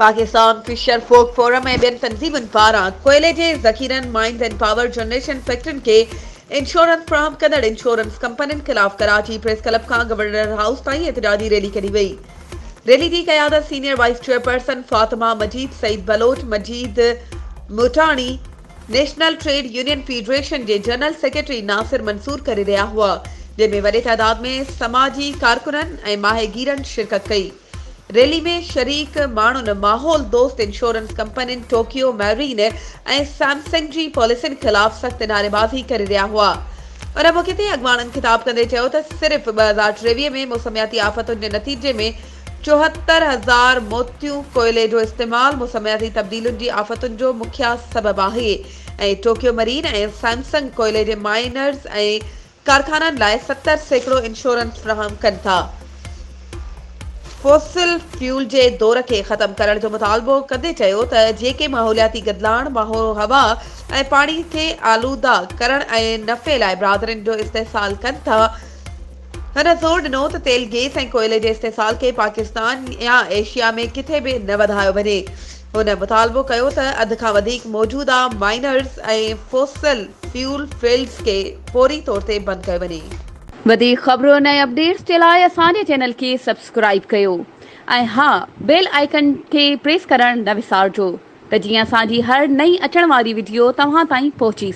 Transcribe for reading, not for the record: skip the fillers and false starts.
Pakistan Fisher फोक forum ऐं ॿियनि तंज़ीमुनि पारां कोयले जे ज़ख़ीरनि माइंस एंड पावर जनरेशन फैक्ट्रियुनि खे इंश्योरेंस फ़राहम कंदड़ इंश्योरेंस कंपनियुनि ख़िलाफ़ कराची प्रेस क्लब खां गवर्नर हाउस ताईं एहतजाजी रैली कढी वई। रैली जी क़यादत सीनियर वाइस चेयरपर्सन फातिमा मजीद सईद बलोच मजीद मुटाणी नेशनल ट्रेड यूनियन फेडरेशन के जनरल सेक्रेटरी नासिर मंसूर करे रहा हुआ, जंहिंमें वॾे तइदाद में समाजी कारकुननि ऐं माहिगीरनि शिरकत कई। रैली में शरीक माण्हुनि माहौल दोस्त इंश्योरेंस कंपनियुनि टोक्यो मैरीन ऐं सैमसंग जी पॉलिसियुनि ख़िलाफ़ सख़्त नारेबाज़ी करे रहा हुआ। उन मौक़े ते अॻवाननि ख़िताब कंदे चयो त सिर्फ़ 2023 में मौसमियाती आफ़तुनि जे नतीजे में 74,000 मौतियूं कोयले जो इस्तेमाल मौसमियाती तब्दीलियुनि जी आफ़तुनि जो मुख्य सबब आहे ऐं टोक्यो मरीन ऐं सैमसंग कोयले जे माइनर्स ऐं कारखाननि लाइ 70% इंश्योरेंस फ़राहम कनि था। फोसिल फ्यूल जे दौर खे ख़त्म करण जो मुतालबो कंदे चयो त जेके माहौलियाती गदिलाण हवा ऐं पाणी खे आलूदा करण ऐं नफ़े लाइ बिरादरियुनि जो इस्तेहसाल कनि था। हुन ज़ोर ॾिनो त तेल गैस ऐं कोयले जे इस्तेहसाल खे पाकिस्तान या एशिया में किथे बि न वधायो वञे। हुन मुतालबो कयो त अध खां वधीक मौजूदा माइनर्स ऐं फोसिल फ्यूल फील्ड्स खे फौरी तौर ते बंदि कयो वञे। वधीक ख़बरुनि ऐं अपडेट्स जे लाइ असांजे चैनल खे सब्सक्राइब कयो ऐं हा बेल आइकन खे प्रेस करणु न विसारिजो त जीअं असांजी हर नई अचण वारी वीडियो तव्हां ताईं पहुची